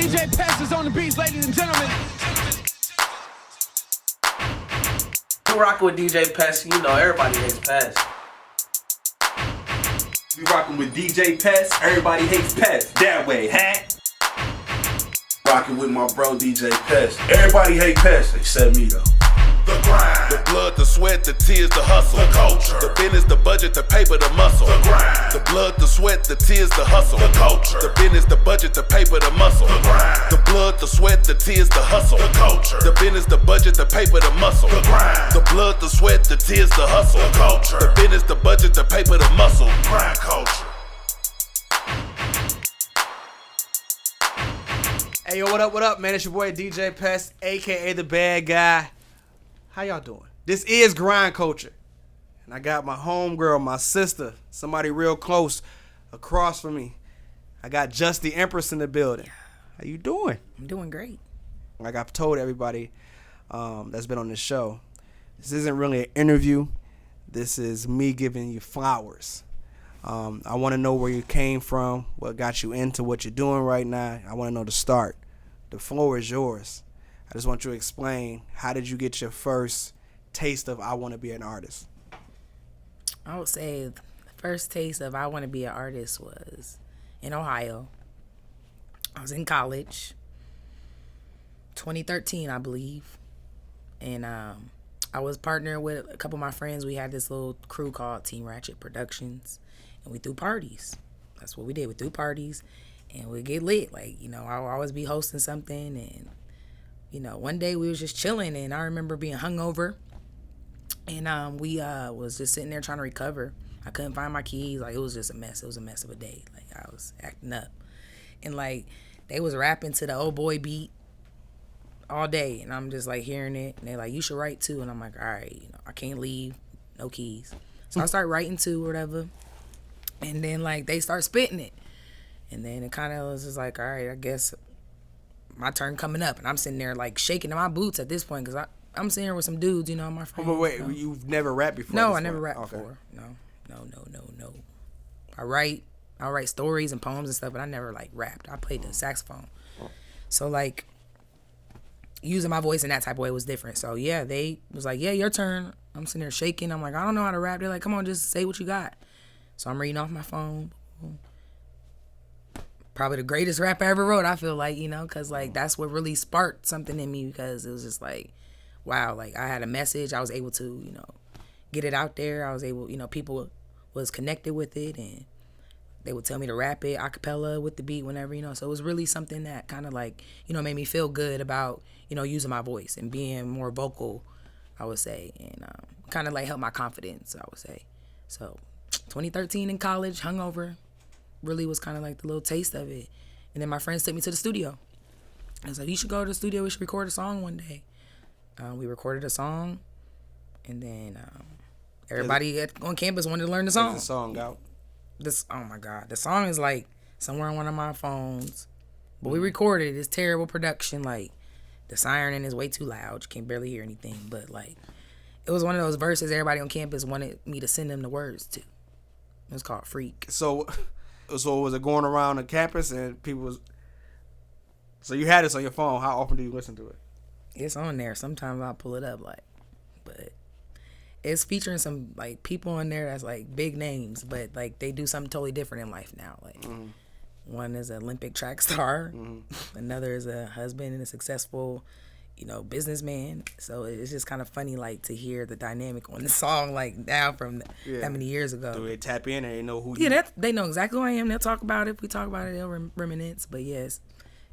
DJ Pest is on the beats, ladies and gentlemen. You rocking with DJ Pest, you know everybody hates Pest. We rocking with DJ Pest, everybody hates Pest. That way, huh? Rocking with my bro DJ Pest. Everybody hate Pest except me though. The grind, the blood, the sweat, the tears, the hustle, the culture, the business, the budget, the paper, the muscle, the grind, the blood, the sweat, the tears, the hustle, the culture, the business, the budget, the paper, the muscle, the grind, the blood, the sweat, the tears, the hustle, the culture, the business, the budget, the paper, the muscle, the grind, the blood, the sweat, the tears, the hustle, the culture, the business, the budget, the paper, the muscle, grind culture. Hey, yo, what up, man? It's your boy DJ Pest, a.k.a. The Bad Guy. How y'all doing? This is Grind Culture. And I got my homegirl, my sister, somebody real close across from me. I got just the Empress in the building. How you doing? I'm doing great. Like I've told everybody that's been on this show, this isn't really an interview. This is me giving you flowers. I want to know where you came from, what got you into what you're doing right now. I want to know the start. The floor is yours. I just want you to explain, how did you get your first taste of I want to be an artist? I would say the first taste of I want to be an artist was in Ohio. I was in college, 2013, I believe. And I was partnering with a couple of my friends. We had this little crew called Team Ratchet Productions. And we threw parties. That's what we did. We threw parties, and we'd get lit. Like, you know, I would always be hosting something, and, you know, one day we was just chilling, and I remember being hungover, and we was just sitting there trying to recover. I couldn't find my keys. Like, it was just a mess. It was a mess of a day. Like, I was acting up. And, like, they was rapping to the old boy beat all day, and I'm just, like, hearing it, and they're like, you should write, too. And I'm like, all right, you know, I can't leave, no keys. So I start writing, too, or whatever. And then, like, they start spitting it. And then it kind of was just like, all right, I guess my turn coming up. And I'm sitting there, like, shaking in my boots at this point because I'm sitting here with some dudes, you know, my friends. Oh, but wait, you know? you've never rapped before? No, I never rapped before. No. I write stories and poems and stuff, but I never, like, rapped. I played the saxophone. So, like, using my voice in that type of way was different. So, yeah, they was like, yeah, your turn. I'm sitting there shaking. I'm like, I don't know how to rap. They're like, come on, just say what you got. So I'm reading off my phone. Probably the greatest rap I ever wrote, I feel like, you know, because, like, that's what really sparked something in me because it was just like, wow, like, I had a message. I was able to, you know, get it out there. I was able, you know, people was connected with it, and they would tell me to rap it a cappella with the beat whenever, you know. So it was really something that kind of, like, you know, made me feel good about, you know, using my voice and being more vocal, I would say, and kind of, like, helped my confidence, I would say. So 2013 in college, hungover, really was kind of like the little taste of it. And then my friends took me to the studio. I was like, you should go to the studio. We should record a song one day. We recorded a song, and then everybody on campus wanted to learn the song. Is the song out? Oh my God. The song is, like, somewhere on one of my phones. But we recorded it. It's terrible production. Like, the siren is way too loud. You can barely hear anything. But, like, it was one of those verses everybody on campus wanted me to send them the words to. It was called Freak. So was it going around the campus and people was... So you had this on your phone. How often do you listen to it? It's on there. Sometimes I'll pull it up, like, but it's featuring some, like, people on there that's, like, big names, but, like, they do something totally different in life now. Like, one is an Olympic track star. Another is a husband and a successful, you know, businessman. So it's just kind of funny, like, to hear the dynamic on the song, like, now from that many years ago. Do they tap in and they know who you... Yeah, they know exactly who I am. They'll talk about it. If we talk about it, they'll reminisce. But, yes,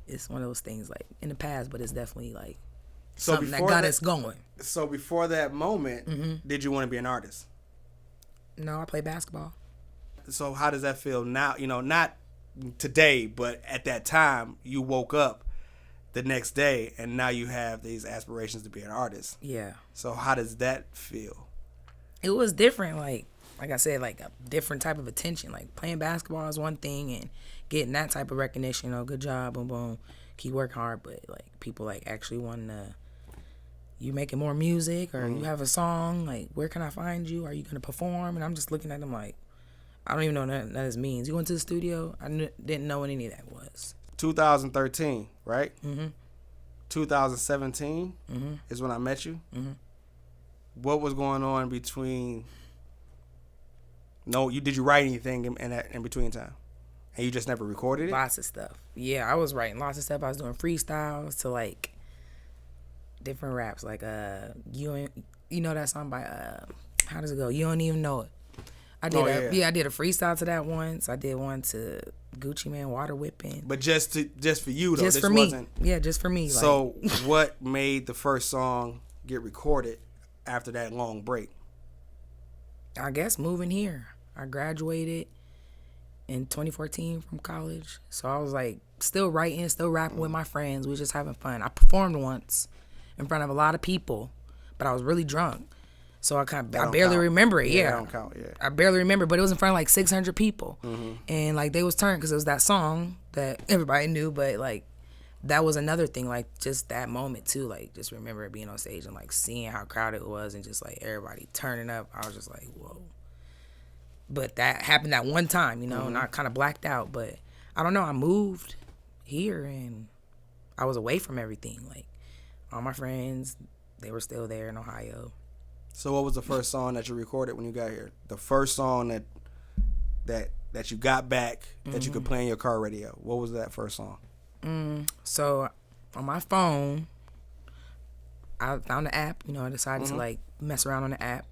it's one of those things, like, in the past, but it's definitely, like, something that got us going. So before that moment, did you want to be an artist? No, I play basketball. So how does that feel now? You know, not today, but at that time, you woke up the next day, and now you have these aspirations to be an artist. Yeah. So how does that feel? It was different, like I said, like a different type of attention. Like playing basketball is one thing, and getting that type of recognition, you know, good job, boom, boom, keep working hard. But like people like actually wanting to, you making more music, or you have a song, like where can I find you? Are you gonna perform? And I'm just looking at them like, I don't even know what that means. You went to the studio? I didn't know what any of that was. 2013, right? 2017 is when I met you. What was going on between? No, did you write anything in between time? And you just never recorded it? Lots of stuff. Yeah, I was writing lots of stuff. I was doing freestyles to like different raps, like you know that song by how does it go? You Don't Even Know It. I did I did a freestyle to that once. I did one to Gucci Man, Water Whipping. But just for you though. Just for me. Yeah, just for me. So what made the first song get recorded after that long break? I guess moving here. I graduated in 2014 from college. So I was like still writing, still rapping with my friends. We were just having fun. I performed once in front of a lot of people, but I was really drunk. So I barely remember it. Yeah, don't count. Yeah, I barely remember, but it was in front of like 600 people, and like they was turned because it was that song that everybody knew. But like that was another thing, like just that moment too. Like just remember it being on stage and like seeing how crowded it was and just like everybody turning up. I was just like, whoa. But that happened that one time, you know, and I kind of blacked out. But I don't know. I moved here and I was away from everything. Like all my friends, they were still there in Ohio. So what was the first song that you recorded when you got here? The first song that you got back that you could play on your car radio. What was that first song? So on my phone, I found the app. You know, I decided to like mess around on the app,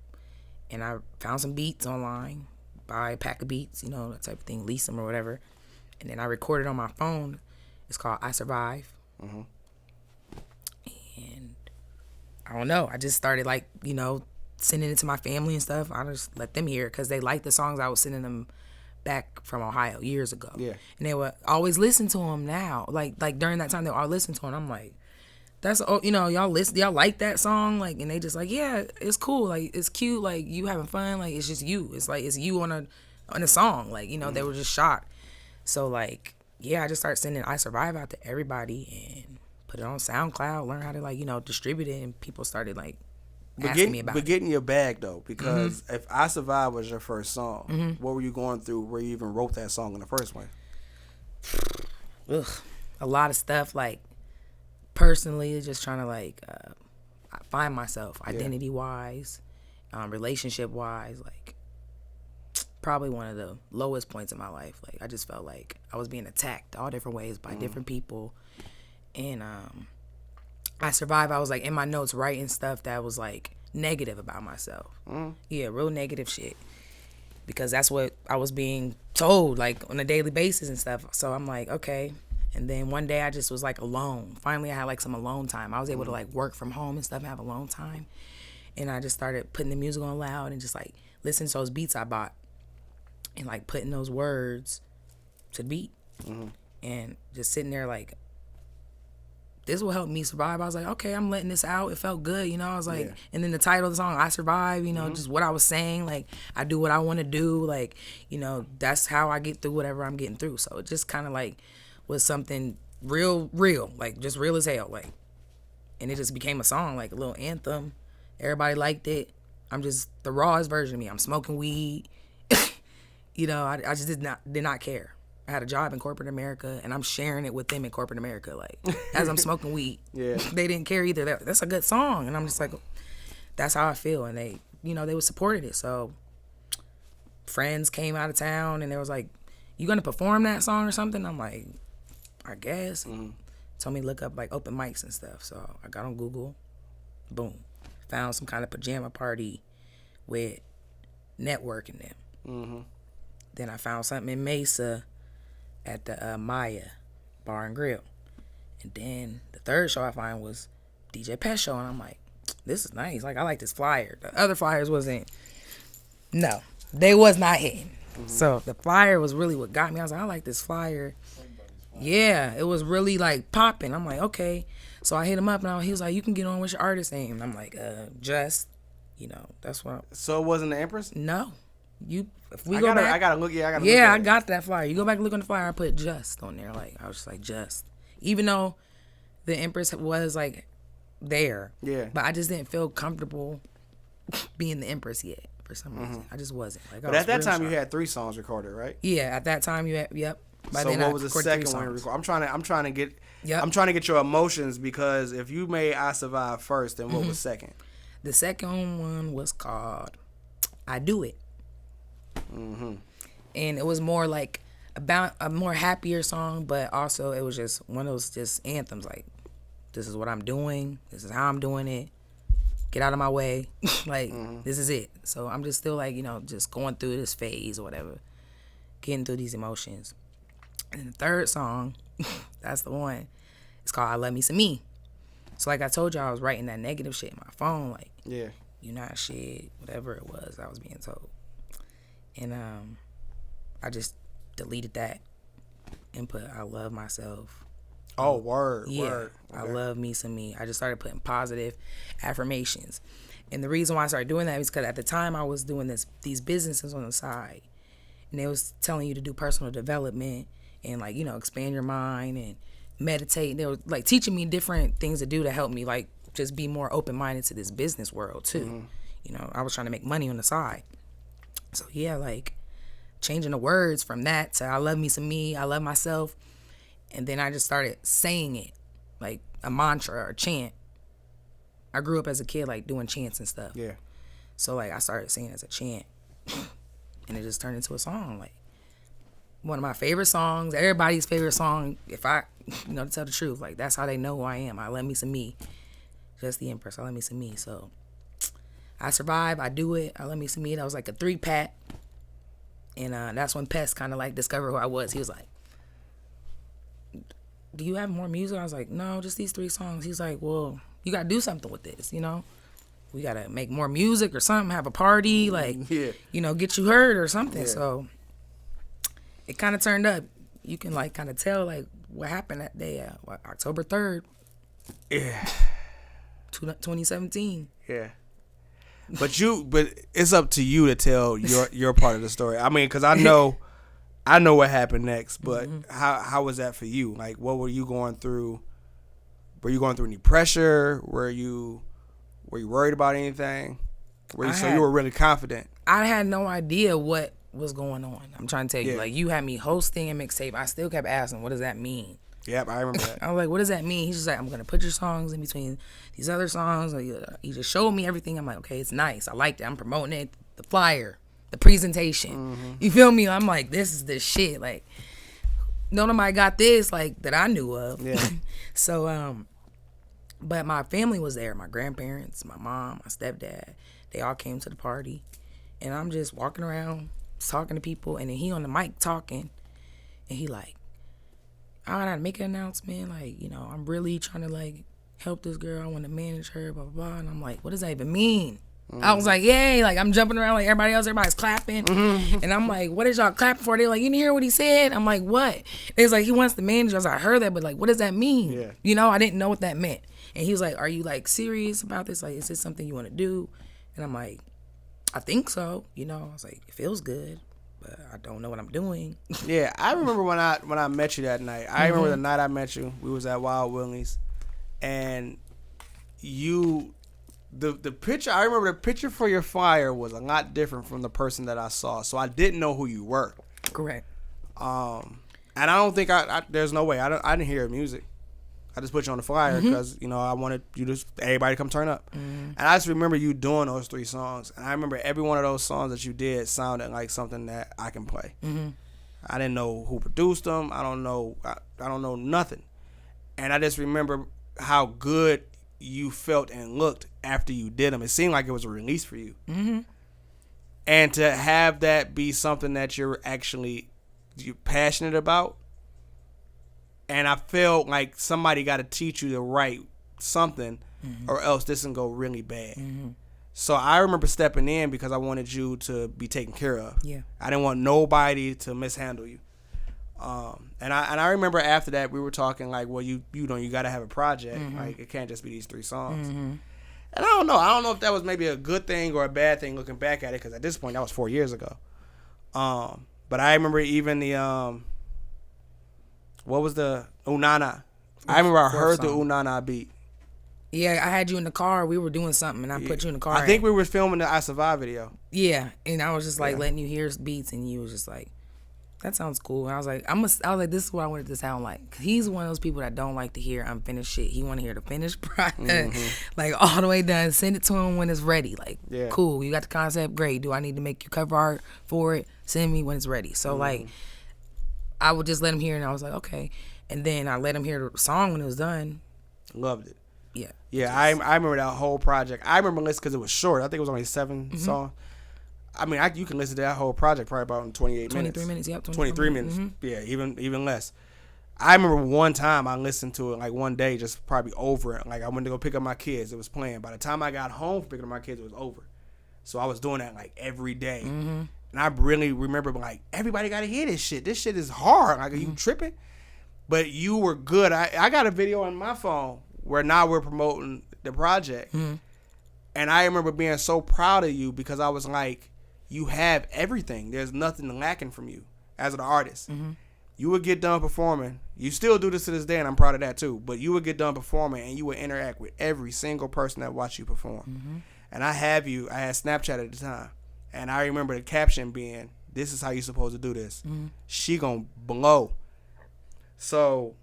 and I found some beats online. Buy a pack of beats, you know, that type of thing, lease them or whatever, and then I recorded on my phone. It's called I Survive. And I don't know. I just started like, you know, sending it to my family and stuff. I just let them hear it because they liked the songs I was sending them back from Ohio years ago. Yeah. And they would always listen to them now. Like during that time, they would all listen to them. I'm like, that's, you know, y'all like that song? Like, and they just like, yeah, it's cool. Like, it's cute. Like, you having fun. Like, it's just you. It's like, it's you on a song. Like, you know, they were just shocked. So like, yeah, I just started sending I Survive out to everybody and put it on SoundCloud, learn how to like, you know, distribute it, and people started like asking me about it. But getting your bag though, because if I Survive was your first song, what were you going through where you even wrote that song in the first place? A lot of stuff, like personally, just trying to like find myself identity wise, relationship wise, like probably one of the lowest points in my life. Like I just felt like I was being attacked all different ways by different people. And I Survive, I was like in my notes writing stuff that was like negative about myself. Yeah, real negative shit. Because that's what I was being told like on a daily basis and stuff. So I'm like, okay. And then one day I just was like alone. Finally I had like some alone time. I was able to like work from home and stuff and have alone time. And I just started putting the music on loud and just like listening to those beats I bought. And like putting those words to the beat. And just sitting there like, this will help me survive. I was like, okay, I'm letting this out. It felt good, you know. I was like, and then the title of the song, I Survive, you know, just what I was saying. Like, I do what I want to do. Like, you know, that's how I get through whatever I'm getting through. So it just kind of like was something real, like just real as hell. Like, and it just became a song, like a little anthem. Everybody liked it. I'm just the rawest version of me. I'm smoking weed. You know, I just did not care. I had a job in corporate America, and I'm sharing it with them in corporate America, like, as I'm smoking weed. Yeah. They didn't care either. That's a good song. And I'm just like, that's how I feel. And they, you know, they was supported it. So friends came out of town, and they was like, you going to perform that song or something? I'm like, I guess. Told me to look up, like, open mics and stuff. So I got on Google. Boom. Found some kind of pajama party with Network in them. Then I found something in Mesa at the Maya Bar and Grill. And then the third show I find was DJ Pest show, and I'm like, this is nice. Like, I like this flyer. The other flyers they was not hitting. So the flyer was really what got me. I was like, I like this flyer. Yeah, it was really like popping. I'm like, okay. So I hit him up, and he was like, you can get on with your artist name. And I'm like, just, you know, that's what. So it wasn't the Empress? No. I gotta look. I got that flyer. You go back and look on the flyer. I put Just on there. Like, I was just like, Just. Even though the Empress was like there. Yeah. But I just didn't feel comfortable being the Empress yet for some reason. I just wasn't. Like, but at that time, you had 3 songs recorded, right? Yeah. At that time, yep. By So then what I was the recorded 3 second one you songs. recorded? I'm trying to get Yep. I'm trying to get your emotions, because if you made I Survive first, then what was second? The second one was called I Do It. And it was more like about a more happier song, but also it was just one of those just anthems, like, this is what I'm doing, this is how I'm doing it, get out of my way, like, this is it. So I'm just still like, you know, just going through this phase or whatever, getting through these emotions. And the third song, that's the one, it's called I Love Me Some Me. So like I told you, I was writing that negative shit in my phone, like, Yeah. you not shit, whatever it was I was being told. And I just deleted that and put I love myself. Oh, word. Yeah, Word. I Okay. love me some me. I just started putting positive affirmations. And the reason why I started doing that is because at the time I was doing these businesses on the side. And they was telling you to do personal development and, like, you know, expand your mind and meditate. And they were like teaching me different things to do to help me, like, just be more open-minded to this business world too. You know, I was trying to make money on the side. So yeah, like changing the words from that to I love me some me, I love myself. And then I just started saying it like a mantra or a chant. I grew up as a kid like doing chants and stuff. Yeah. So like I started saying it as a chant. And it just turned into a song. Like one of my favorite songs, everybody's favorite song, if I, you know, to tell the truth, like that's how they know who I am. I love me some me. Just the Empress, I love me some me. So I Survive, I Do It, I love me some me. That was like a 3-pack. And that's when Pest kind of like discovered who I was. He was like, do you have more music? I was like, no, just these 3 songs. He's like, well, you got to do something with this, you know? We got to make more music or something, have a party, like, Yeah. you know, get you heard or something. Yeah. So it kind of turned up. You can like kind of tell like what happened that day, October 3rd. Yeah. 2017. Yeah. But it's up to you to tell your part of the story. I mean, because I know what happened next, but how was that for you? Like, what were you going through? Were you going through any pressure? Were you worried about anything? You were really confident? I had no idea what was going on. I'm trying to tell you, Yeah. like, you had me hosting a mixtape. I still kept asking, what does that mean? Yep, I remember that. I was like, what does that mean? He's just like, I'm going to put your songs in between these other songs. Like, he just showed me everything. I'm like, okay, it's nice. I liked it. I'm promoting it. The flyer, the presentation. You feel me? I'm like, this is the shit. Like, nobody got this, like, that I knew of. Yeah. So, but my family was there. My grandparents, my mom, my stepdad. They all came to the party. And I'm just walking around, talking to people. And then he on the mic talking. And he like, I gotta make an announcement, like, you know, I'm really trying to, like, help this girl. I want to manage her, blah, blah, blah. And I'm like, what does that even mean? I was like, yay. Like, I'm jumping around like everybody else. Everybody's clapping. And I'm like, what is y'all clapping for? They're like, you didn't hear what he said? I'm like, what? It's like, he wants to manage us. I heard that, but, like, what does that mean? Yeah. You know, I didn't know what that meant. And he was like, are you, like, serious about this? Like, is this something you want to do? And I'm like, I think so. You know, I was like, it feels good, but I don't know what I'm doing. Yeah, I remember when I met you that night. I remember the night I met you. We was at Wild Willie's, and the picture. I remember the picture for your flyer was a lot different from the person that I saw. So I didn't know who you were. Correct. And I don't think there's no way I didn't hear your music. I just put you on the flyer because you know I wanted everybody to come turn up. And I just remember you doing those 3 songs, and I remember every one of those songs that you did sounded like something that I can play. I didn't know who produced them. I don't know nothing, and I just remember how good you felt and looked after you did them. It seemed like it was a release for you, and to have that be something that you're passionate about. And I felt like somebody got to teach you to write something, or else this can go really bad. So I remember stepping in because I wanted you to be taken care of. Yeah. I didn't want nobody to mishandle you. And I remember after that we were talking like, well, you know, you got to have a project. Like it can't just be these 3 songs. And I don't know if that was maybe a good thing or a bad thing looking back at it, because at this point that was 4 years ago. But I remember even the what was the Unana? I remember I heard the Unana beat. Yeah, I had you in the car. We were doing something, and I put you in the car. I think we were filming the I Survive video. Yeah, and I was just like letting you hear beats, and you was just like, that sounds cool. And I was like, this is what I wanted to sound like. 'Cause he's one of those people that don't like to hear unfinished shit. He want to hear the finished product, like all the way done. Send it to him when it's ready. Like, cool, you got the concept, great. Do I need to make you cover art for it? Send me when it's ready. So like, I would just let him hear it, and I was like, okay. And then I let him hear the song when it was done. Loved it. Yeah. Yeah, I remember that whole project. I remember listening because it was short. I think it was only 7 songs. I mean, you can listen to that whole project probably about in 28 minutes. 23 minutes, yep. 23 minutes. Yeah, even less. I remember one time I listened to it, like one day, just probably over it. Like I went to go pick up my kids. It was playing. By the time I got home from picking up my kids, it was over. So I was doing that like every day. And I really remember like, everybody got to hear this shit. This shit is hard. Like, are you tripping? But you were good. I got a video on my phone where now we're promoting the project. And I remember being so proud of you because I was like, you have everything. There's nothing lacking from you as an artist. You would get done performing. You still do this to this day, and I'm proud of that too. But you would get done performing, and you would interact with every single person that watched you perform. And I had Snapchat at the time. And I remember the caption being, this is how you're supposed to do this. She gonna blow. So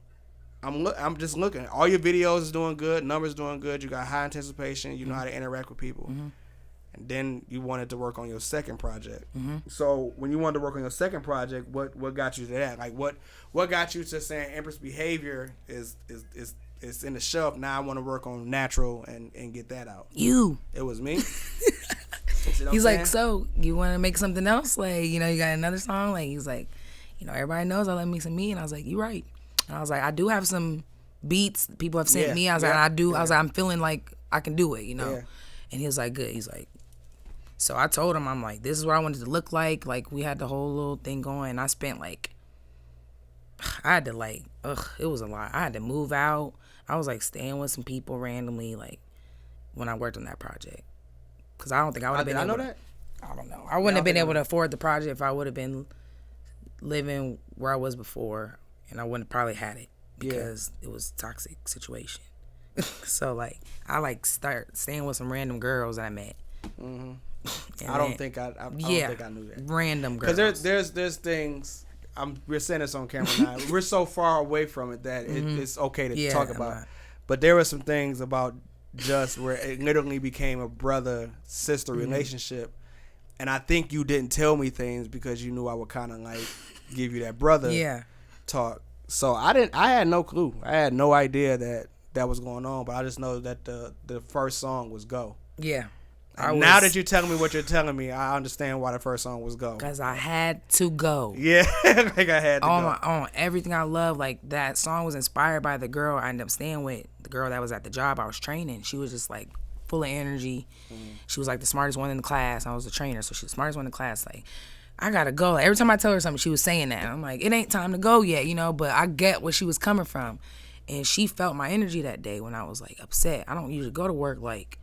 I'm just looking. All your videos is doing good. Numbers doing good. You got high anticipation. You know how to interact with people. And then you wanted to work on your second project. So when you wanted to work on your second project, what got you to that? Like what got you to saying Empress behavior is in the shelf? Now I want to work on natural and get that out. It was me. He's like, so you want to make something else? Like, you got another song? Like, he's like, everybody knows I let me some me. And I was like, you right. And I was like, I do have some beats people have sent me. I was like, I do. I was like, I'm feeling like I can do it, And he was like, good. He's like, so I told him, I'm like, this is what I wanted to look like. Like, we had the whole little thing going. I spent it was a lot. I had to move out. I was like staying with some people randomly, like when I worked on that project. Because I don't think I would have been able to. I don't know. I wouldn't have been able to afford the project if I would have been living where I was before, and I wouldn't have probably had it because it was a toxic situation. So like, I start staying with some random girls that I met. I don't think I knew that. Random girls. Because there's things. We're saying this on camera now. We're so far away from it that it's okay to talk about. But there were some things about just where it literally became a brother-sister relationship. And I think you didn't tell me things because you knew I would kind of like give you that brother talk. So I had no clue. I had no idea that was going on. But I just know that the first song was Go. Yeah. Now that you're telling me what you're telling me, I understand why the first song was Go. Because I had to go. Yeah, like I had to go. On everything I love, like that song was inspired by the girl I ended up staying with, the girl that was at the job I was training. She was just like full of energy. She was like the smartest one in the class. I was the trainer, so she was the smartest one in the class. Like, I gotta go. Like, every time I tell her something, she was saying that. And I'm like, it ain't time to go yet, but I get where she was coming from. And she felt my energy that day when I was like upset. I don't usually go to work like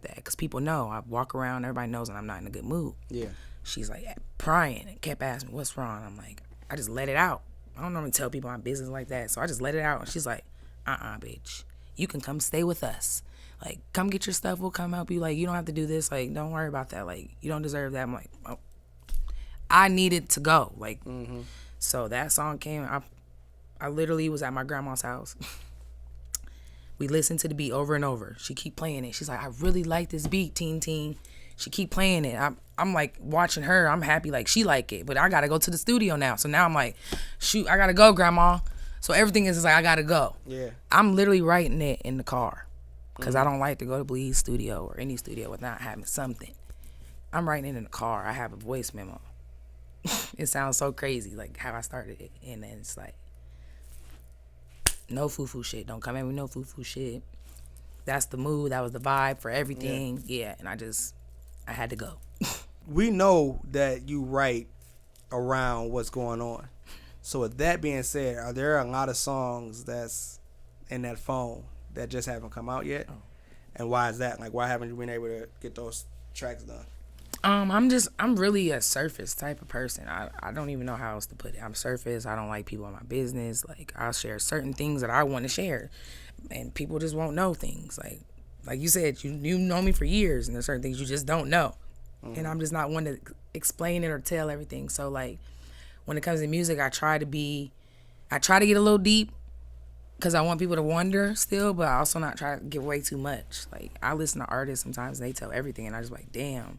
that because people know I walk around, everybody knows that I'm not in a good mood. Yeah. She's like prying and kept asking me what's wrong. I'm like, I just let it out. I don't normally tell people my business like that, so I just let it out. And she's like, bitch, you can come stay with us. Like, come get your stuff, we'll come help you. Like, you don't have to do this. Like, don't worry about that. Like, you don't deserve that. I'm like, oh. I needed to go. Like, so that song came. I literally was at my grandma's house. We listened to the beat over and over. She keep playing it. She's like, I really like this beat, teen. She keep playing it. I'm like watching her. I'm happy like she like it. But I got to go to the studio now. So now I'm like, shoot, I got to go, Grandma. So everything is like, I got to go. Yeah. I'm literally writing it in the car because I don't like to go to Bleed's studio or any studio without having something. I'm writing it in the car. I have a voice memo. It sounds so crazy, like how I started it. And then it's like, no foo-foo shit. Don't come at me no foo-foo shit. That's the mood. That was the vibe for everything. Yeah. And I had to go. We know that you write around what's going on. So with that being said, are there a lot of songs that's in that phone that just haven't come out yet? And why is that? Like, why haven't you been able to get those tracks done? I'm really a surface type of person. I don't even know how else to put it. I'm surface. I don't like people in my business. Like, I'll share certain things that I want to share, and people just won't know things. Like you said, you know me for years, and there's certain things you just don't know, and I'm just not one to explain it or tell everything. So like, when it comes to music, I try to get a little deep because I want people to wonder still, but I also not try to give away too much. Like, I listen to artists sometimes and they tell everything, and I just like, damn.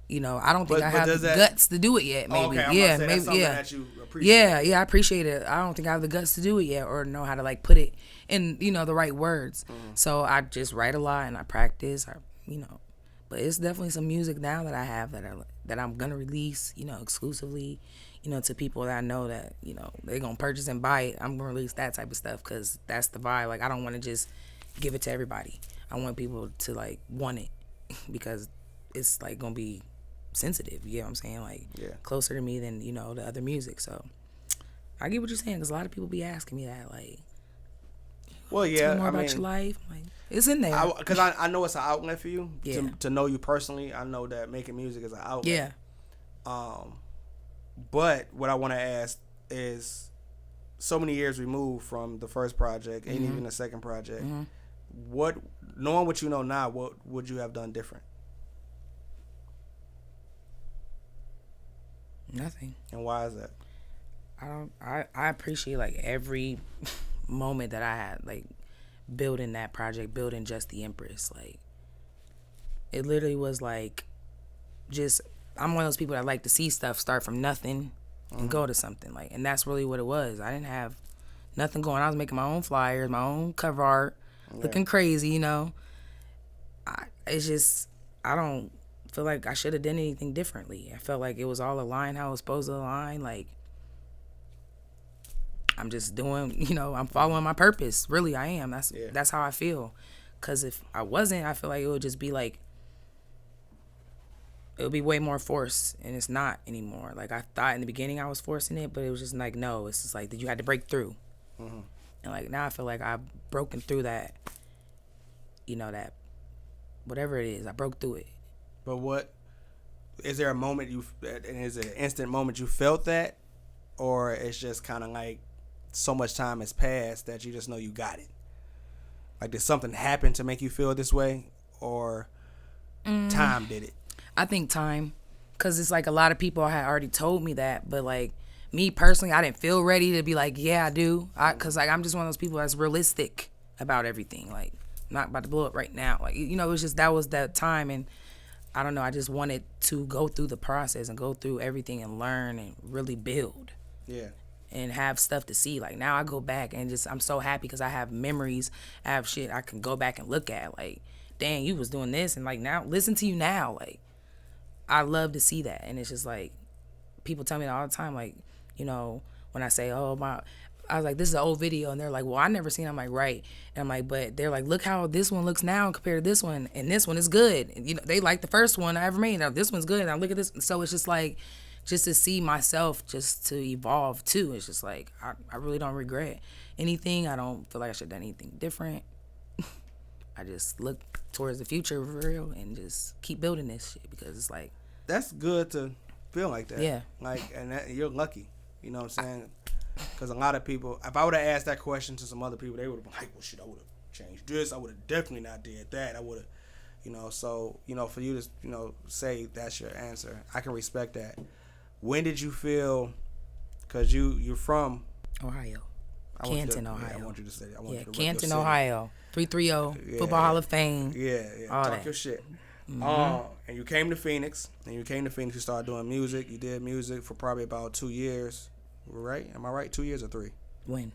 You know, I don't think I have the guts to do it yet. Maybe, That you appreciate. Yeah, I appreciate it. I don't think I have the guts to do it yet, or know how to like put it in, the right words. So I just write a lot and I practice. But it's definitely some music now that I have that I'm gonna release, exclusively, to people that I know that they're gonna purchase and buy it. I'm gonna release that type of stuff because that's the vibe. Like, I don't want to just give it to everybody. I want people to like want it because it's like gonna be sensitive, you know what I'm saying? Like, closer to me than, the other music. So I get what you're saying, because a lot of people be asking me that, like, well, yeah, tell me more about your life. Like, it's in there. Because I know it's an outlet for you. Yeah. To know you personally, I know that making music is an outlet. Yeah. But what I want to ask is, so many years removed from the first project and even the second project, knowing what you know now, what would you have done different? Nothing. And why is that? I appreciate like every moment that I had, like building that project, building just the Empress. Like, it literally was like, just, I'm one of those people that like to see stuff start from nothing and go to something. Like, and that's really what it was. I didn't have nothing going. I was making my own flyers, my own cover art, looking crazy, It's just, I don't feel like I should have done anything differently. I felt like it was all aligned how it was supposed to align. Like, I'm just doing, I'm following my purpose. Really, I am. That's how I feel. Because if I wasn't, I feel like it would just be like, it would be way more forced, and it's not anymore. Like, I thought in the beginning I was forcing it, but it was just like, no, it's just like that you had to break through. And like, now I feel like I've broken through that, that whatever it is, I broke through it. But what is there a moment and is it an instant moment you felt that, or it's just kind of like so much time has passed that you just know you got it? Like, did something happen to make you feel this way, or time did it? I think time, because it's like a lot of people had already told me that, but like me personally, I didn't feel ready to be like, yeah, I do, because like I'm just one of those people that's realistic about everything. Like, I'm not about to blow up right now. Like, it was just, that was that time, and I don't know, I just wanted to go through the process and go through everything and learn and really build. Yeah. And have stuff to see. Like, now I go back and just, I'm so happy because I have memories, I have shit I can go back and look at. Like, dang, you was doing this, and like, now, listen to you now. Like, I love to see that. And it's just like, people tell me that all the time, like, when I say, I was like, this is an old video, and they're like, well, I never seen it. I'm like, right. And I'm like, but they're like, look how this one looks now compared to this one, and this one is good. And, they like the first one I ever made. Now this one's good. Now look at this. So it's just like, just to see myself, just to evolve too. It's just like, I really don't regret anything. I don't feel like I should have done anything different. I just look towards the future for real and just keep building this shit, because it's like, that's good to feel like that. Yeah. Like, and you're lucky. You know what I'm saying? Because a lot of people, if I would have asked that question to some other people, they would have been like, well, shit, I would have changed this. I would have definitely not did that. I would have, so, for you to, say that's your answer, I can respect that. When did you feel, because you're from Ohio. Canton, Ohio. I want you to say that. Yeah, Canton, Ohio. 330, Football Hall of Fame. Yeah. All Talk that. your shit. And you came to Phoenix. You started doing music. You did music for probably about 2 years, right? Am I right? 2 years or 3? When?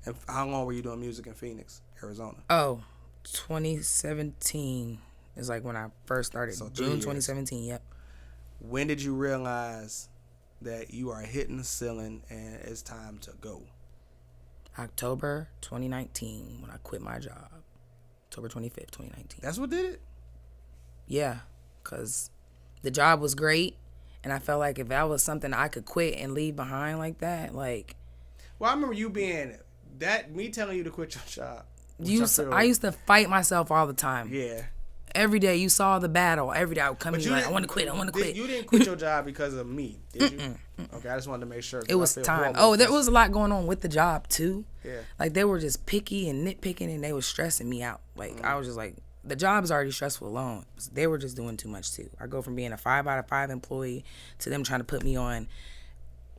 And how long were you doing music in Phoenix, Arizona? 2017 is like when I first started. So June 2017, yep. When did you realize that you are hitting the ceiling and it's time to go? October 2019, when I quit my job. October 25th, 2019. That's what did it? Yeah, because the job was great, and I felt like if that was something I could quit and leave behind like that, like... Well, I remember you being... me telling you to quit your job. I used to fight myself all the time. Yeah. Every day, you saw the battle. Every day I would come and be like, I want to quit. You didn't quit your job because of me, did you? Okay, I just wanted to make sure. It was time. There was a lot going on with the job, too. Yeah. Like, they were just picky and nitpicking, and they were stressing me out. Like, I was just like, the job is already stressful alone. They were just doing too much, too. I go from being a 5 out of 5 employee to them trying to put me on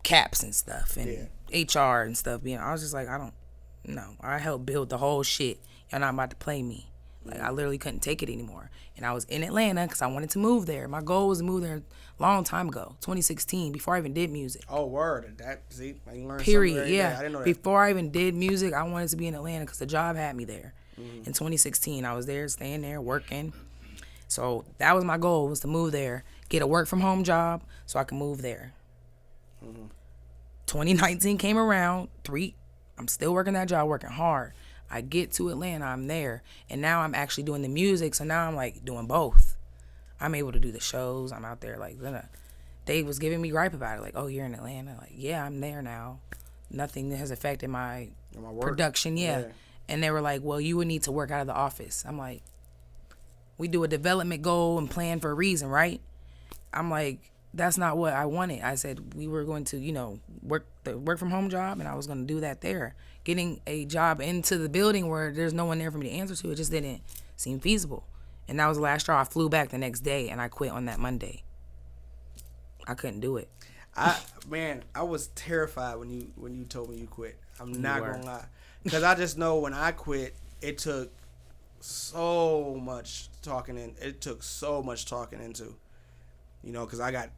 caps and stuff and HR and stuff. I was just like, I helped build the whole shit. Y'all not about to play me. Like, I literally couldn't take it anymore. And I was in Atlanta because I wanted to move there. My goal was to move there a long time ago, 2016, before I even did music. Oh, word. See, you learned Period, something yeah. I didn't know that. Before I even did music, I wanted to be in Atlanta because the job had me there. In 2016, I was there, staying there, working. So that was my goal, was to move there, get a work-from-home job so I could move there. 2019 came around, I'm still working that job, working hard. I get to Atlanta, I'm there, and now I'm actually doing the music, so now I'm like doing both. I'm able to do the shows, I'm out there like, they was giving me gripe about it, like, oh, you're in Atlanta? Like, yeah, I'm there now. Nothing has affected my production, yeah. And they were like, well, you would need to work out of the office. I'm like, we do a development goal and plan for a reason, right? I'm like, that's not what I wanted. I said we were going to, work the work from home job, and I was going to do that there. Getting a job into the building where there's no one there for me to answer to, it just didn't seem feasible. And that was the last straw. I flew back the next day, and I quit on that Monday. I couldn't do it. I was terrified when you told me you quit. I'm not gonna lie, because I just know when I quit, it took so much talking into, because I got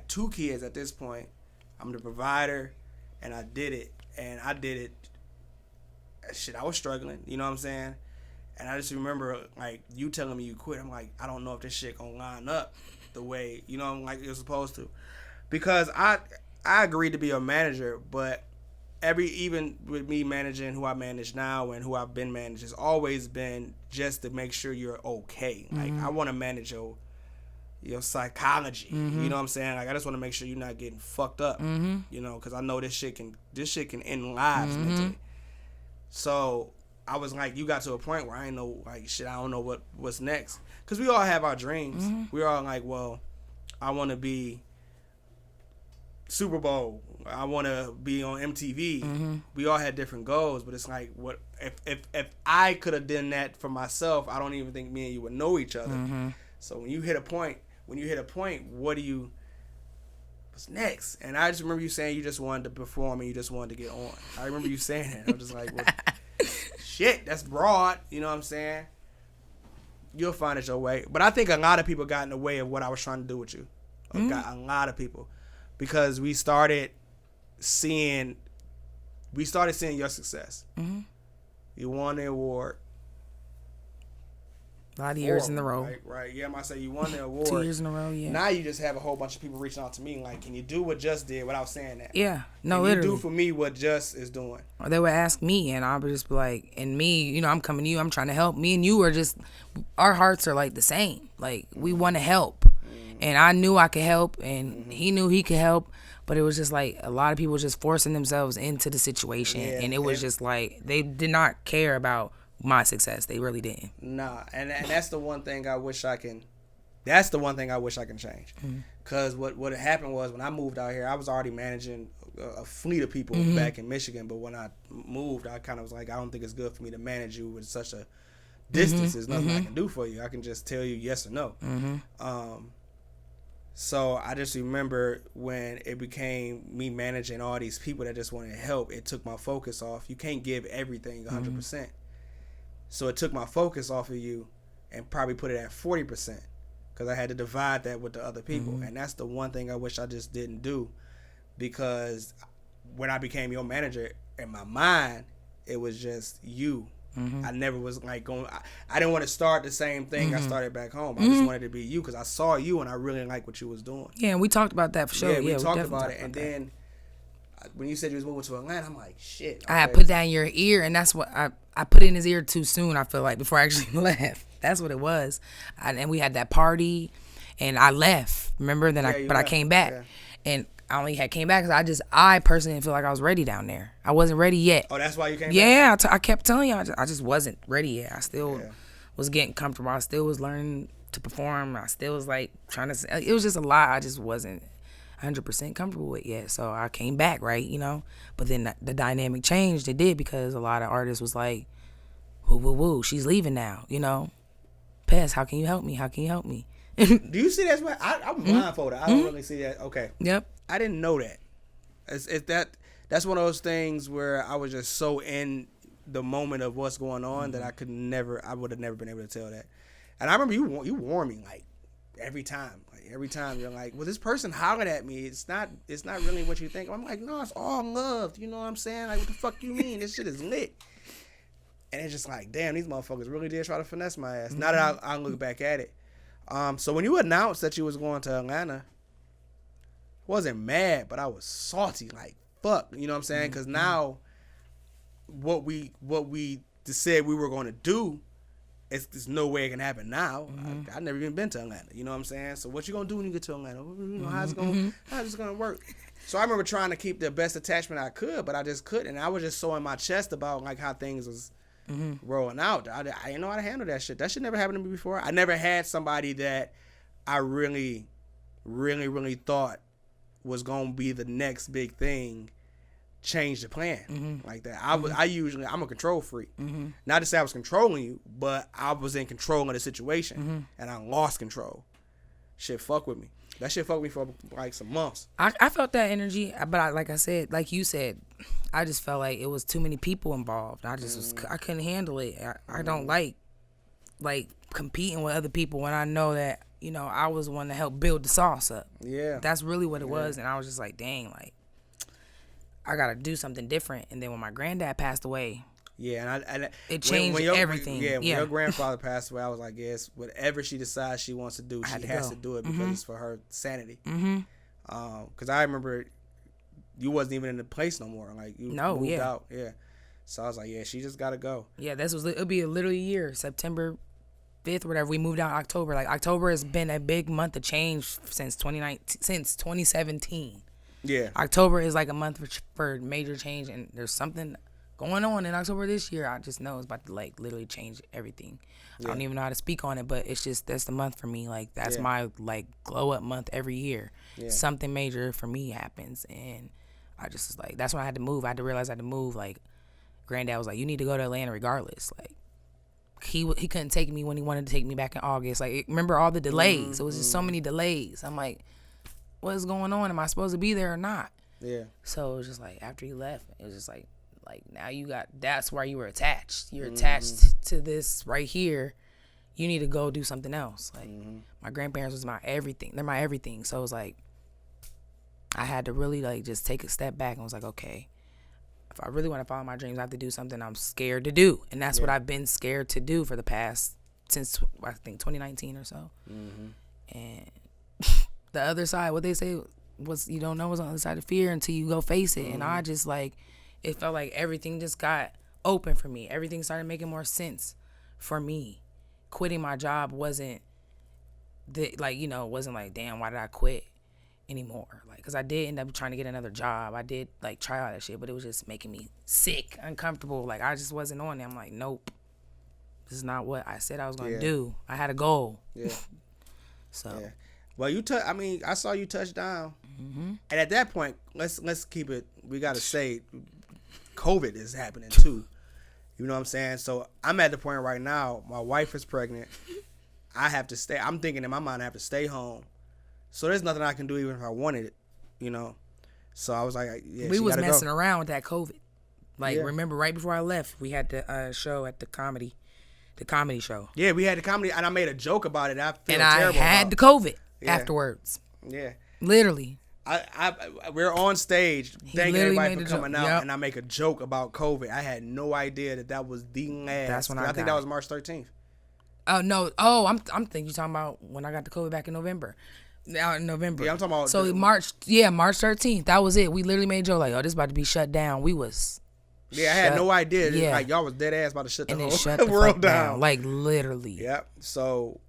2 kids at this point. I'm the provider, and I did it. Shit, I was struggling. You know what I'm saying? And I just remember like you telling me you quit. I'm like, I don't know if this shit gonna line up the way like it was supposed to, because I agreed to be a manager, but even with me managing who I manage now and who I've been managed, it's always been just to make sure you're okay. Like, I want to manage your psychology. You know what I'm saying? Like, I just want to make sure you're not getting fucked up. Because I know this shit can end lives mentally. So I was like, you got to a point where I ain't know, like, shit, I don't know what's next. Because we all have our dreams. We're all like, well, I want to be Super Bowl. I want to be on MTV. We all had different goals, but it's like, what if I could have done that for myself, I don't even think me and you would know each other. So when you hit a point, what's next? And I just remember you saying you just wanted to perform and you just wanted to get on. I remember you saying that. I'm just like, well, shit, that's broad. You know what I'm saying? You'll find it your way. But I think a lot of people got in the way of what I was trying to do with you. Got a lot of people. Because we started seeing your success. You won the award. A lot of years in a row. Right. Yeah, I might say you won the award. 2 years in a row, yeah. Now you just have a whole bunch of people reaching out to me like, can you do what Just did without saying that? Yeah. No, can literally. you do for me what Just is doing? Or they would ask me, and I would just be like, and me, I'm coming to you, I'm trying to help. Me and you are just, our hearts are like the same. Like, we want to help. And I knew I could help, and he knew he could help. But it was just like a lot of people just forcing themselves into the situation. Yeah, and it was just like, they did not care about my success. They really didn't. Nah, and that's the one thing I wish I can. That's the one thing I wish I can change. Cause what happened was when I moved out here, I was already managing a fleet of people back in Michigan. But when I moved, I kind of was like, I don't think it's good for me to manage you with such a distance. There's nothing I can do for you. I can just tell you yes or no. So I just remember when it became me managing all these people that just wanted help, it took my focus off. You can't give everything 100%. So it took my focus off of you and probably put it at 40% because I had to divide that with the other people. And that's the one thing I wish I just didn't do, because when I became your manager, in my mind, it was just you. I never was like going. I didn't want to start the same thing I started back home. I just wanted to be you because I saw you and I really liked what you was doing. Yeah, and we talked about that for sure. Yeah, we talked about it. And then when you said you was moving to Atlanta, I'm like, shit. I had put that in your ear, and that's what I put in his ear too soon. I feel like before I actually left. That's what it was. And we had that party, and I left. Remember? Then I came back, and I only came back because I personally didn't feel like I was ready down there. I wasn't ready yet. Oh, that's why you came back? Yeah, I kept telling you, I just wasn't ready yet. I still was getting comfortable. I still was learning to perform. I still was like trying to, it was just a lot I just wasn't 100% comfortable with yet. So I came back, right, But then the dynamic changed. It did, because a lot of artists was like, woo, she's leaving now, Pez, how can you help me? How can you help me? Do you see that? I'm blindfolded. I don't really see that. Okay. Yep. I didn't know that. That's one of those things where I was just so in the moment of what's going on that I would have never been able to tell that. And I remember you warn me like every time you're like, well, this person hollered at me. It's not really what you think. I'm like, no, it's all love. You know what I'm saying? Like, what the fuck you mean? This shit is lit. And it's just like, damn, these motherfuckers really did try to finesse my ass. Now that I look back at it. So when you announced that you was going to Atlanta, I wasn't mad, but I was salty, like fuck. You know what I'm saying? Because now, what we just said we were going to do, there's no way it can happen now. I've never even been to Atlanta. You know what I'm saying? So what you gonna do when you get to Atlanta? You know, how's it gonna work? So I remember trying to keep the best attachment I could, but I just couldn't. And I was just so in my chest about like how things was rolling out. I didn't know how to handle that shit. That shit never happened to me before. I never had somebody that I really, really, really thought was gonna be the next big thing change the plan like that. I'm a control freak. Not to say I was controlling you, but I was in control of the situation and I lost control. Shit fuck with me. That shit fucked me for like some months. I felt that energy, but like I said, like you said, I just felt like it was too many people involved. I just I couldn't handle it. I don't like competing with other people when I know that, you know, I was the one that helped build the sauce up. Yeah. That's really what it was. And I was just like, dang, like, I got to do something different. And then when my granddad passed away, it changed everything. When your grandfather passed away, I was like, yes, whatever she decides she wants to do, she has to do it because it's for her sanity. Because I remember you wasn't even in the place no more. Like, you moved out. Yeah. So I was like, yeah, she just got to go. Yeah, it'll be literally a year, September 5th or whatever. We moved out in October. Like, October has been a big month of change since 2017. Yeah. October is like a month for major change, and there's something going on in October this year. I just know it's about to like literally change everything. I don't even know how to speak on it, but it's just, that's the month for me. Like, that's my like glow up month every year. Something major for me happens, and I just was like, that's when I had to move. I had to realize I had to move. Like, granddad was like, you need to go to Atlanta regardless. Like, he couldn't take me when he wanted to take me back in August. Like, remember all the delays? It was just so many delays. I'm like, what's going on? Am I supposed to be there or not? Yeah. So it was just like, after he left, it was just like now that's why you were attached. You're attached to this right here. You need to go do something else. Like, my grandparents was my everything. They're my everything. So it was like, I had to really like just take a step back and was like, okay, if I really want to follow my dreams, I have to do something I'm scared to do. And that's what I've been scared to do for the past, since I think 2019 or so. And the other side, what they say was, you don't know what's on the other side of fear until you go face it. And I just like, it felt like everything just got open for me. Everything started making more sense for me. Quitting my job wasn't wasn't like, damn, why did I quit anymore? Like, cause I did end up trying to get another job. I did like try all that shit, but it was just making me sick, uncomfortable. Like, I just wasn't on it. I'm like, nope, this is not what I said I was gonna do. I had a goal. Yeah. So. Yeah. Well, I saw you touch down, and at that point, let's keep it. We gotta say, COVID is happening too. You know what I'm saying? So I'm at the point right now. My wife is pregnant. I have to stay. I'm thinking in my mind I have to stay home. So there's nothing I can do even if I wanted it. You know. So I was like, yeah. We was messing around with that COVID. Like, remember right before I left, we had the show at the comedy show. Yeah, we had the comedy, and I made a joke about it. I had the COVID afterwards. Yeah. Literally. We're on stage thanking everybody for coming out, and I make a joke about COVID. I had no idea that was the last. That's when I think that was March 13th. Oh no! Oh, I'm thinking you're talking about when I got the COVID back in November. Now in November. Yeah, I'm talking about. So March 13th. That was it. We literally made a joke like, "Oh, this about to be shut down." We was. Yeah, I had no idea. Yeah. Like, y'all was dead ass about to shut the whole world down. Like, literally. Yep. So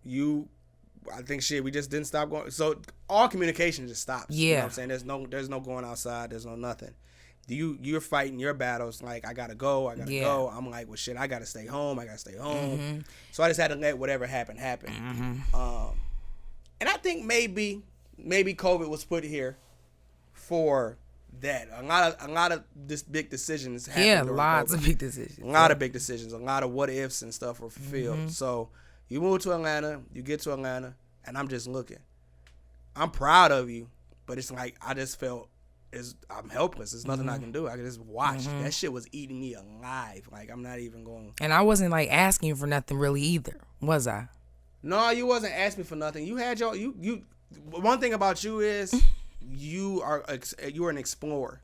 I think we just didn't stop going. So all communication just stops. Yeah. You know what I'm saying? There's no going outside. There's no nothing. You're fighting your battles. Like, I gotta go. Go. I'm like, well, shit, I gotta stay home. So I just had to let whatever happen. And I think maybe COVID was put here for that. A lot of this big decisions happened. Yeah, lots of big decisions. A lot of big decisions. A lot of what ifs and stuff were fulfilled. So you move to Atlanta, you get to Atlanta, and I'm just looking. I'm proud of you, but it's like I just felt I'm helpless. There's nothing I can do. I can just watch. That shit was eating me alive. Like, I'm not even going. And I wasn't like asking you for nothing really either, was I? No, you wasn't asking for nothing. You had your you. One thing about you is you're an explorer.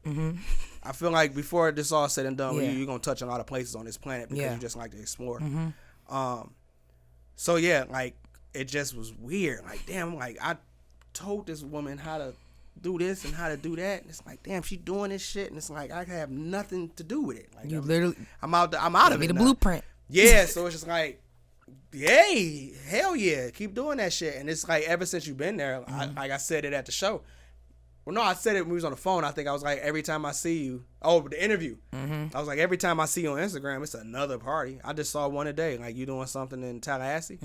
I feel like before this all said and done, you're gonna touch a lot of places on this planet because you just like to explore. So yeah, like it just was weird. Like damn, like I told this woman how to do this and how to do that, and it's like damn, she doing this shit, and it's like I have nothing to do with it. Like You literally, I'm out of it. the now. blueprint. Yeah, so it's just like, yay, hell yeah, keep doing that shit. And it's like ever since you've been there, I said it at the show. Well, no, I said it when we was on the phone. I think I was like, every time I see you, the interview. I was like, every time I see you on Instagram, it's another party. I just saw one today, like you doing something in Tallahassee.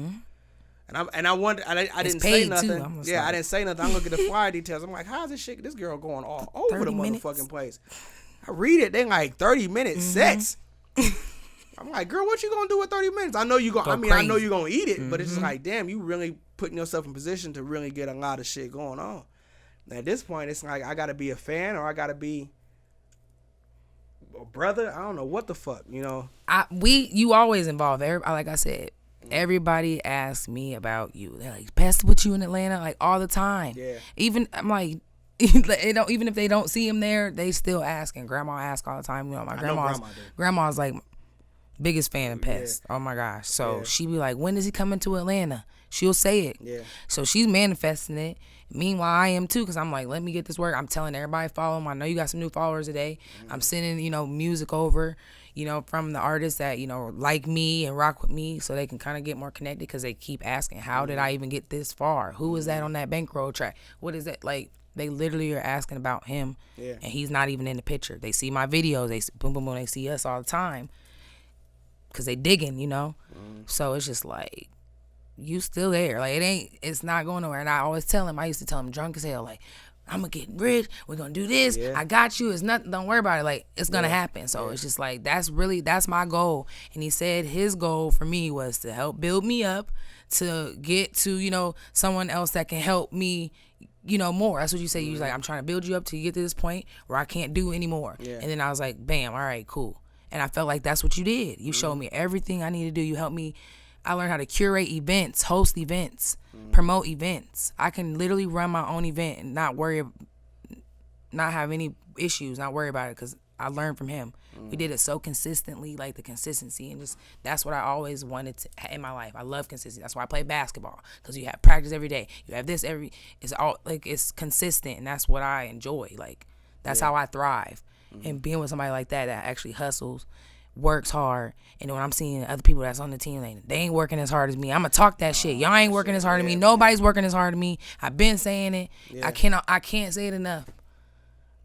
And I wondered, I didn't say nothing. Yeah, I didn't say nothing. I look at the flyer details. I'm like, how's this girl going all over the motherfucking place? I read it. They like 30-minute sets. I'm like, girl, what you gonna do with 30 minutes? I know you gonna. I know you gonna eat it, but it's just like, damn, you really putting yourself in position to really get a lot of shit going on. And at this point, it's like I gotta be a fan or I gotta be a brother. I don't know what the fuck, you know. You always involve everybody. Like I said, everybody asks me about you. They're like, "Best with you in Atlanta," like all the time. Yeah. Even I'm like. Even if they don't see him there, they still ask. And grandma asks all the time. You know, my grandma's like biggest fan of Pest. Oh my gosh. So she be like, when is he coming to Atlanta? She'll say it. Yeah. So she's manifesting it. Meanwhile, I am too, because I'm like, let me get this work. I'm telling everybody follow him. I know you got some new followers today. I'm sending, music over, from the artists that, like me and rock with me, so they can kind of get more connected, because they keep asking, how did I even get this far? Who was that on that bankroll track? What is that? Like, they literally are asking about him, and he's not even in the picture. They see my videos. They boom, boom, boom. They see us all the time because they digging, So it's just like, you still there. Like, it's not going nowhere. And I always tell him, I used to tell him drunk as hell, like, I'm going to get rich. We're going to do this. Yeah. I got you. It's nothing. Don't worry about it. Like, it's going to happen. So it's just like, that's my goal. And he said his goal for me was to help build me up, to get to, someone else that can help me, more. That's what you say. You was like, I'm trying to build you up till you get to this point where I can't do anymore. Yeah. And then I was like, bam, all right, cool. And I felt like that's what you did. You showed me everything I need to do. You helped me. I learned how to curate events, host events, promote events. I can literally run my own event and not have any issues, not worry about it, because I learned from him. We did it so consistently, like the consistency, and just that's what I always wanted to in my life. I love consistency. That's why I play basketball, because you have practice every day. You have this it's all like, it's consistent, and that's what I enjoy. Like, that's how I thrive. And being with somebody like that actually hustles, works hard, and when I'm seeing other people that's on the team, like, they ain't working as hard as me, I'm gonna talk that shit. Y'all ain't working as hard as me. Nobody's working as hard as me. I've been saying it. I can't say it enough.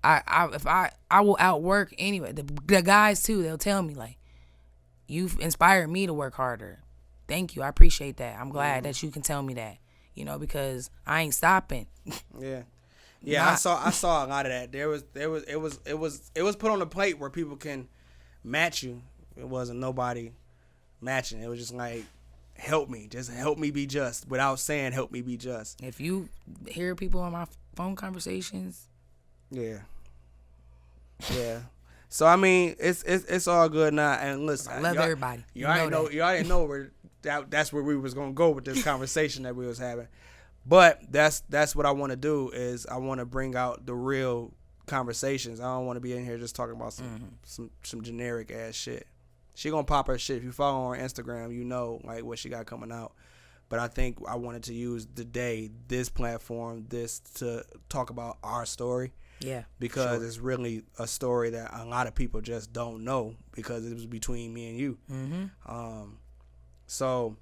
I will outwork anyway. The guys too, they'll tell me, like, you've inspired me to work harder. Thank you. I appreciate that. I'm glad that you can tell me that, because I ain't stopping. Yeah, I saw a lot of that. It was put on the plate where people can match you. It wasn't nobody matching. It was just like, help me be just, without saying help me be just. If you hear people on my phone conversations, yeah. So I mean, it's all good now. And listen, I love everybody. You already know where that's where we was gonna go with this conversation that we was having. But that's what I want to do, is I want to bring out the real conversations. I don't want to be in here just talking about some generic ass shit. She gonna pop her shit. If you follow her on Instagram, you know like what she got coming out. But I think I wanted to use this platform, to talk about our story. Yeah. Because it's really a story that a lot of people just don't know, because it was between me and you. So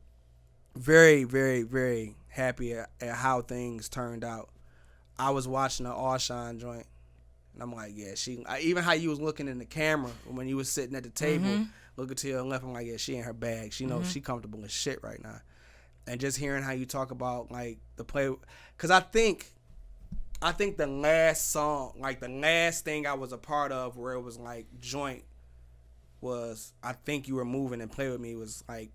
very, very, very happy at how things turned out. I was watching the All Shine joint, and I'm like, yeah, even how you was looking in the camera when you was sitting at the table, looking to your left, I'm like, yeah, she in her bag. She knows she comfortable as shit right now. And just hearing how you talk about like the play, because I think the last song, like the last thing I was a part of where it was like joint, was I Think You Were Moving and Play With Me was like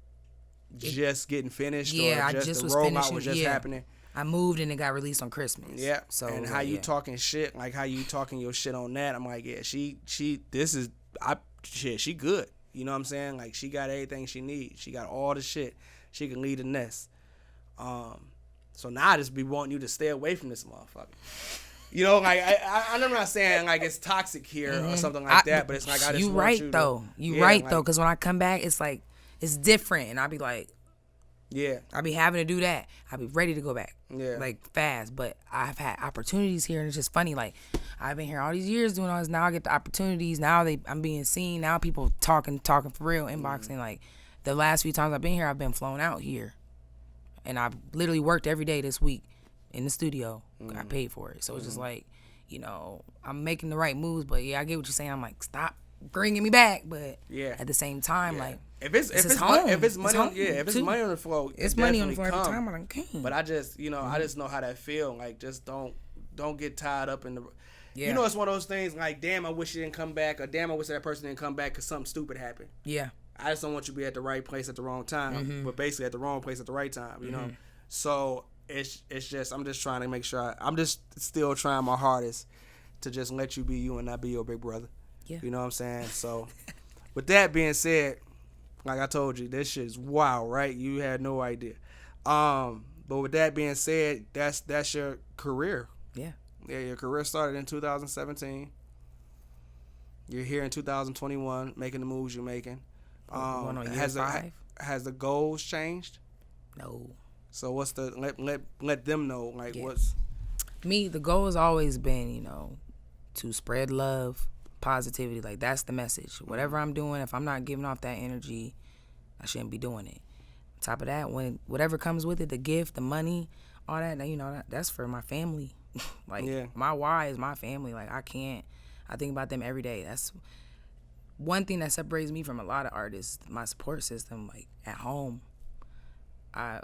just getting finished, or just the rollout was just happening. I moved and it got released on Christmas. Yeah. So and how you talking shit, like how you talking your shit on that, I'm like, yeah, she good. You know what I'm saying? Like, she got everything she needs. She got all the shit. She can lead a nest. So now I just be wanting you to stay away from this motherfucker. You know, like I'm not saying like it's toxic here or something like that, but it's like I just want right you though. to, You yeah, right like, though, because when I come back, it's like it's different, and I be like, yeah, I be having to do that. I be ready to go back, yeah, like fast. But I've had opportunities here, and it's just funny. Like I've been here all these years doing all this. Now I get the opportunities. Now I'm being seen. Now people talking for real, inboxing. Like the last few times I've been here, I've been flown out here, and I've literally worked every day this week in the studio. I paid for it, so it's just like, you know, I'm making the right moves. But yeah, I get what you're saying. I'm like, stop bringing me back, but yeah, at the same time, like. If it's money on the floor, it's money on the floor every time. I can't. But I just, you know, I just know how that feel. Like, just don't get tied up in the. Yeah. You know, it's one of those things. Like, damn, I wish you didn't come back, or damn, I wish that person didn't come back because something stupid happened. Yeah. I just don't want you to be at the right place at the wrong time, but basically at the wrong place at the right time. You know, so it's just I'm just trying to make sure I'm just still trying my hardest to just let you be you and not be your big brother. Yeah. You know what I'm saying? So, with that being said. Like I told you, this shit is wild, right? You had no idea. But with that being said, that's your career. Yeah. Yeah, your career started in 2017. You're here in 2021 making the moves you're making. Has the goals changed? No. So what's the let them know, like, yeah. What's me, the goal has always been, you know, to spread love, positivity. Like, that's the message. Whatever I'm doing, if I'm not giving off that energy, I shouldn't be doing it. On top of that, when whatever comes with it, the gift, the money, all that, you know, that's for my family. Like, my why is my family. Like, I think about them every day. That's one thing that separates me from a lot of artists, my support system. Like, at home,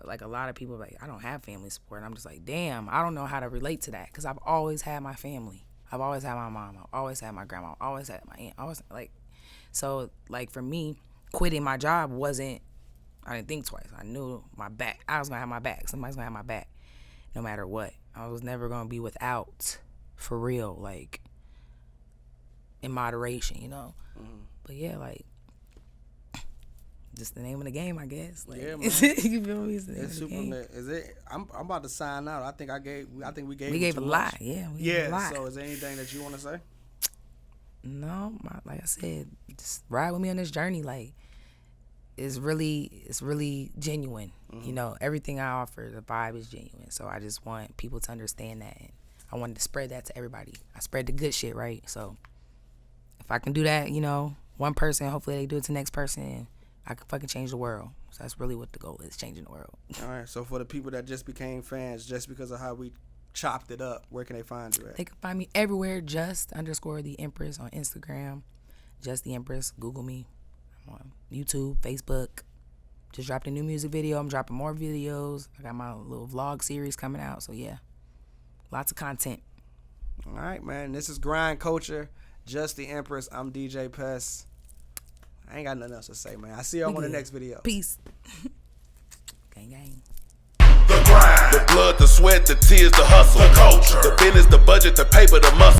like, a lot of people, like, I don't have family support. And I'm just like, damn, I don't know how to relate to that, because I've always had my family. I've always had my mom. I've always had my grandma. I've always had my aunt. So, like, for me, quitting my job I didn't think twice. I knew my back. I was going to have my back. Somebody's going to have my back no matter what. I was never going to be without, for real, like, in moderation, you know? But, yeah, like, just the name of the game, I guess. Like, yeah, man. You feel me? It's the name of the game. Is it? I'm about to sign out. I think we gave. We gave a lot. Yeah. We gave a lot. So is there anything that you want to say? No, like I said, just ride with me on this journey. Like, it's really genuine. You know, everything I offer, the vibe is genuine. So I just want people to understand that. And I wanted to spread that to everybody. I spread the good shit, right? So if I can do that, you know, one person, hopefully they do it to the next person. I can fucking change the world. So that's really what the goal is, changing the world. All right. So for the people that just became fans just because of how we chopped it up, where can they find you at? They can find me everywhere, _the Empress on Instagram. Just the Empress. Google me. I'm on YouTube, Facebook. Just dropped a new music video. I'm dropping more videos. I got my little vlog series coming out. So, yeah. Lots of content. All right, man. This is Grind Culture. Just the Empress. I'm DJ Pest. I ain't got nothing else to say, man. I see y'all on the next video. Peace. Gang, gang. The grind, the blood, the sweat, the tears, the hustle, the culture, the business, the budget, the paper, the muscle.